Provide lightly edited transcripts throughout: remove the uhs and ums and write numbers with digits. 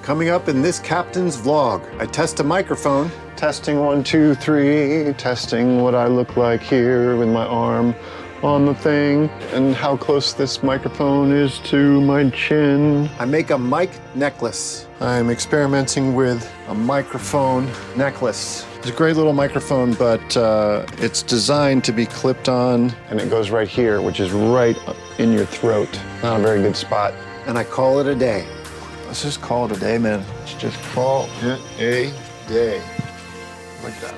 Coming up in this captain's vlog, I test a microphone. Testing 1, 2, 3, testing what I look like here with my arm on the thing and how close this microphone is to my chin. I make a mic necklace. I'm experimenting with a microphone necklace. It's a great little microphone, but it's designed to be clipped on, and it goes right here, which is right in your throat. Not a very good spot. And I call it a day. Let's just call it a day, man. Let's just call it a day. Like that.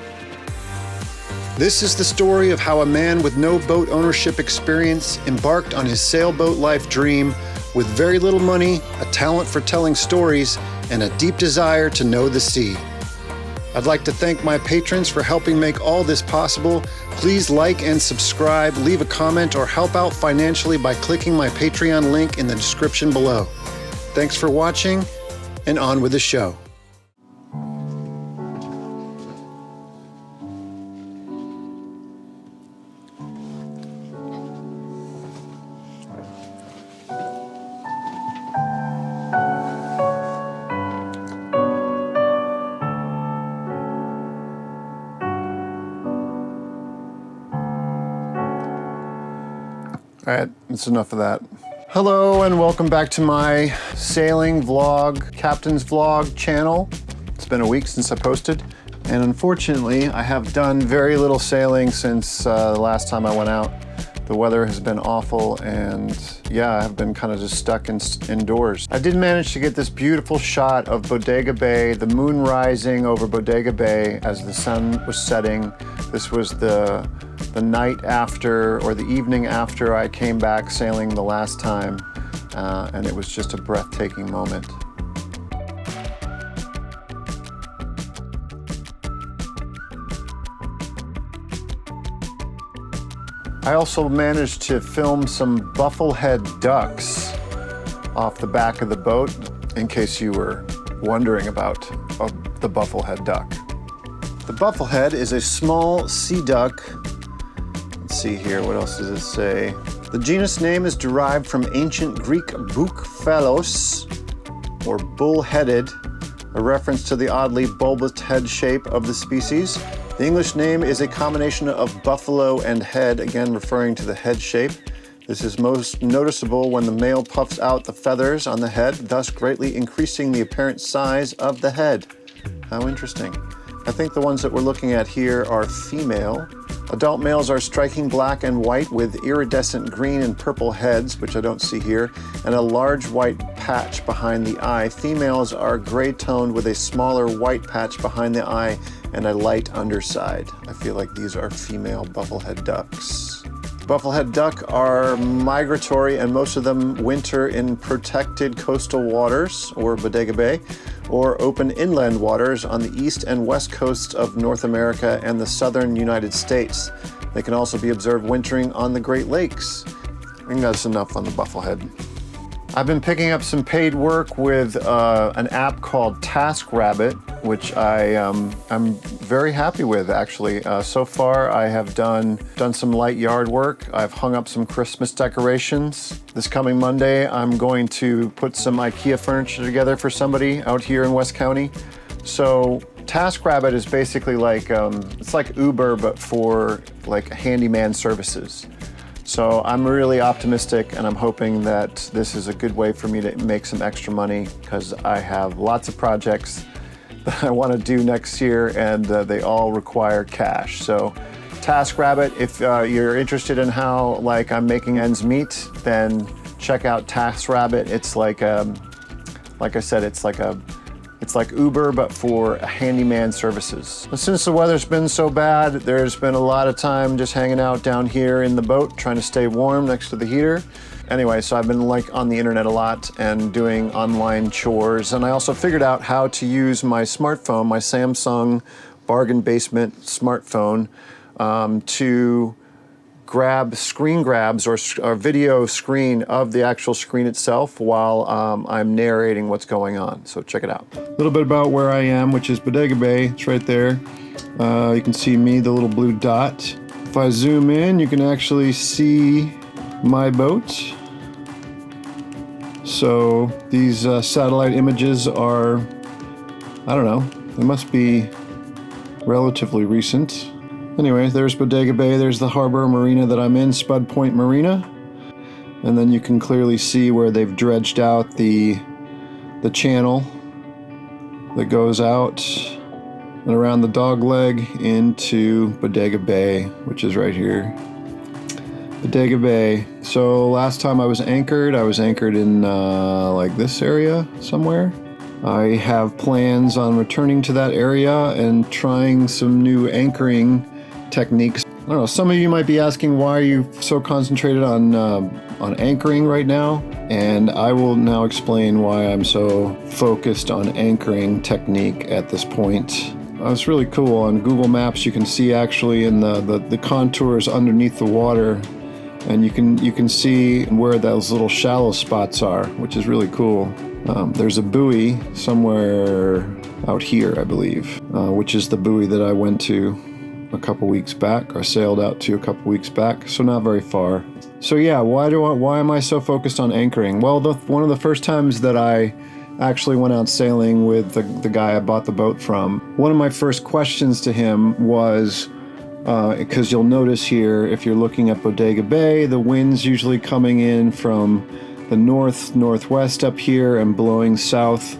This is the story of how a man with no boat ownership experience embarked on his sailboat life dream with very little money, a talent for telling stories, and a deep desire to know the sea. I'd like to thank my patrons for helping make all this possible. Please like and subscribe, leave a comment, or help out financially by clicking my Patreon link in the description below. Thanks for watching, and on with the show. All right, that's enough of that. Hello and welcome back to my sailing vlog, captain's vlog channel. It's been a week since I posted, and unfortunately I have done very little sailing since the last time I went out. The weather has been awful, and yeah, I've been kind of just stuck indoors. I did manage to get this beautiful shot of Bodega Bay, the moon rising over Bodega Bay as the sun was setting. This was the night after, or the evening after I came back sailing the last time, and it was just a breathtaking moment. I also managed to film some Bufflehead ducks off the back of the boat, in case you were wondering about the Bufflehead duck. The Bufflehead is a small sea duck. Let's see here, what else does it say? The genus name is derived from ancient Greek boukphalos, or bull-headed, a reference to the oddly bulbous head shape of the species. The English name is a combination of buffalo and head, again referring to the head shape. This is most noticeable when the male puffs out the feathers on the head, thus greatly increasing the apparent size of the head. How interesting. I think the ones that we're looking at here are female. Adult males are striking black and white with iridescent green and purple heads, which I don't see here, and a large white patch behind the eye. Females are gray toned with a smaller white patch behind the eye and a light underside. I feel like these are female Bufflehead ducks. Bufflehead duck are migratory, and most of them winter in protected coastal waters, or Bodega Bay, or open inland waters on the east and west coasts of North America and the southern United States. They can also be observed wintering on the Great Lakes. I think that's enough on the Bufflehead. I've been picking up some paid work with an app called Taskrabbit, which I'm very happy with, actually. So far, I have done some light yard work. I've hung up some Christmas decorations. This coming Monday, I'm going to put some IKEA furniture together for somebody out here in West County. So Taskrabbit is basically like, it's like Uber, but for like handyman services. So I'm really optimistic, and I'm hoping that this is a good way for me to make some extra money, because I have lots of projects that I want to do next year, and they all require cash. So Taskrabbit, if you're interested in how I'm making ends meet, then check out Taskrabbit. It's like I said, it's like Uber, but for handyman services. But since the weather's been so bad, there's been a lot of time just hanging out down here in the boat, trying to stay warm next to the heater. Anyway, so I've been on the internet a lot and doing online chores. And I also figured out how to use my smartphone, my Samsung bargain basement smartphone, to grab screen grabs or video screen of the actual screen itself while I'm narrating what's going on. So check it out. A little bit about where I am, which is Bodega Bay. It's right there. You can see me, the little blue dot. If I zoom in, you can actually see my boat. So these satellite images are, I don't know, they must be relatively recent. Anyway, there's Bodega Bay, there's the harbor marina that I'm in, Spud Point Marina. And then you can clearly see where they've dredged out the channel that goes out and around the dog leg into Bodega Bay, which is right here. Bodega Bay. So last time I was anchored in like this area somewhere. I have plans on returning to that area and trying some new anchoring techniques. I don't know, some of you might be asking, why are you so concentrated on anchoring right now? And I will now explain why I'm so focused on anchoring technique at this point. It's really cool. On Google Maps you can see actually in the contours underneath the water, and you can see where those little shallow spots are, which is really cool. There's a buoy somewhere out here, I believe, which is the buoy that I went to a couple weeks back, or sailed out to a couple weeks back, so not very far. So yeah, why am I so focused on anchoring? Well, one of the first times that I actually went out sailing with the guy I bought the boat from, one of my first questions to him was, because you'll notice here, if you're looking at Bodega Bay, the wind's usually coming in from the northwest up here and blowing south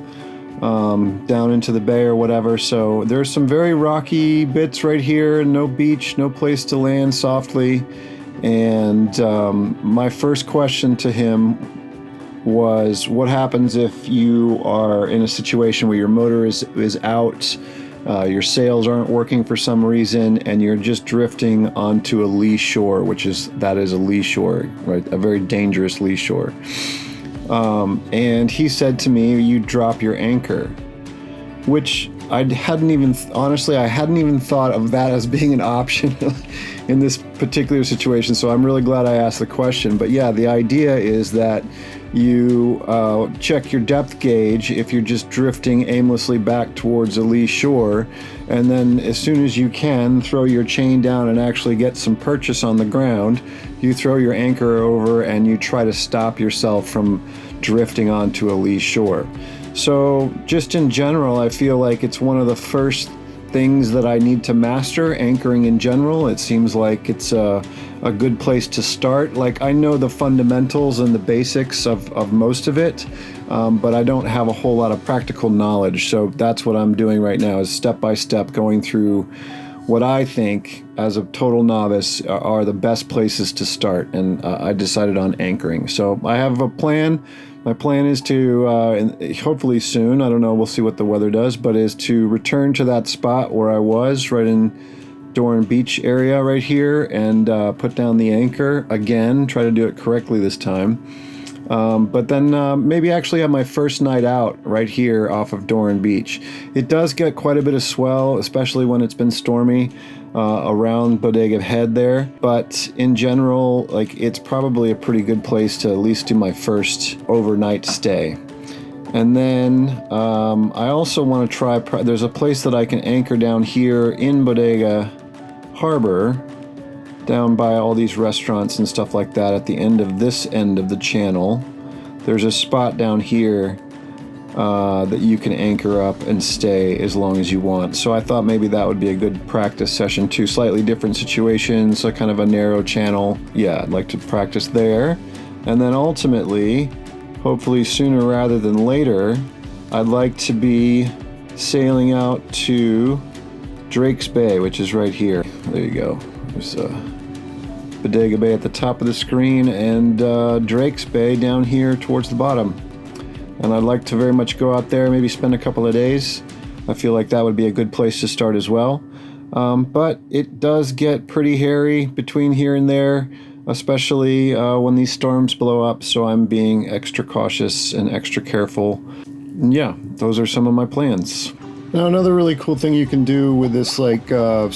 down into the bay or whatever. So there's some very rocky bits right here, no beach, no place to land softly. And my first question to him was, what happens if you are in a situation where your motor is out, your sails aren't working for some reason, and you're just drifting onto a lee shore, that is a lee shore, right? A very dangerous lee shore. And he said to me, you drop your anchor, which I hadn't even thought of that as being an option in this particular situation. So I'm really glad I asked the question. But yeah, the idea is that you check your depth gauge if you're just drifting aimlessly back towards a lee shore, and then as soon as you can throw your chain down and actually get some purchase on the ground, you throw your anchor over and you try to stop yourself from drifting onto a lee shore. So just in general, I feel like it's one of the first things that I need to master, anchoring in general. It seems like it's a good place to start. Like, I know the fundamentals and the basics of most of it, but I don't have a whole lot of practical knowledge. So that's what I'm doing right now, is step by step going through what I think, as a total novice, are the best places to start. And I decided on anchoring. So I have a plan. My plan is to, hopefully soon, I don't know, we'll see what the weather does, but is to return to that spot where I was, right in Dorn Beach area right here, and put down the anchor again, try to do it correctly this time. But then maybe actually have my first night out right here off of Dorn Beach. It does get quite a bit of swell, especially when it's been stormy around Bodega Head there. But in general, like, it's probably a pretty good place to at least do my first overnight stay. And then I also want to try, there's a place that I can anchor down here in Bodega Harbor, down by all these restaurants and stuff like that at the end of this end of the channel. There's a spot down here that you can anchor up and stay as long as you want. So I thought maybe that would be a good practice session too. Slightly different situations, so kind of a narrow channel. Yeah, I'd like to practice there. And then ultimately, hopefully sooner rather than later, I'd like to be sailing out to Drake's Bay, which is right here. There you go. There's Bodega Bay at the top of the screen, and Drake's Bay down here towards the bottom. And I'd like to very much go out there, maybe spend a couple of days. I feel like that would be a good place to start as well. But it does get pretty hairy between here and there, especially when these storms blow up, so I'm being extra cautious and extra careful. And yeah, those are some of my plans. Now, another really cool thing you can do with this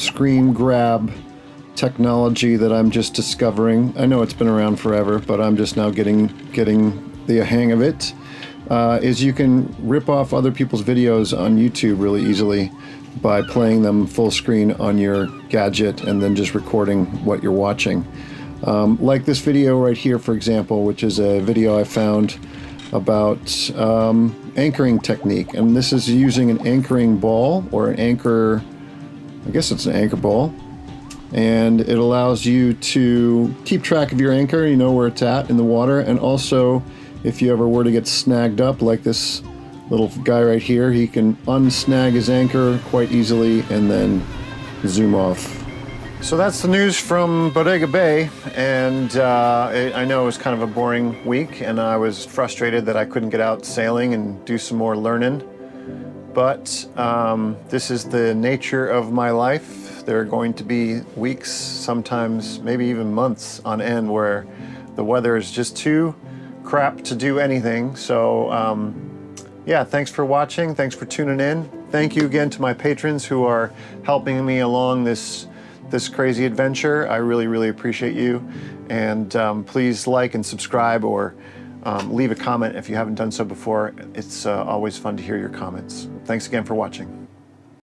screen grab technology that I'm just discovering, I know it's been around forever, but I'm just now getting the hang of it, is you can rip off other people's videos on YouTube really easily by playing them full screen on your gadget and then just recording what you're watching. Like this video right here, for example, which is a video I found about anchoring technique. And this is using an anchoring ball, or an anchor, I guess it's an anchor ball. And it allows you to keep track of your anchor, you know where it's at in the water, and also if you ever were to get snagged up like this little guy right here, he can unsnag his anchor quite easily and then zoom off. So that's the news from Bodega Bay, and I know it was kind of a boring week, and I was frustrated that I couldn't get out sailing and do some more learning. But this is the nature of my life. There are going to be weeks, sometimes maybe even months on end, where the weather is just too crap to do anything. So yeah, thanks for watching. Thanks for tuning in. Thank you again to my patrons who are helping me along this crazy adventure. I really, really appreciate you. And please like and subscribe, or leave a comment if you haven't done so before. It's always fun to hear your comments. Thanks again for watching.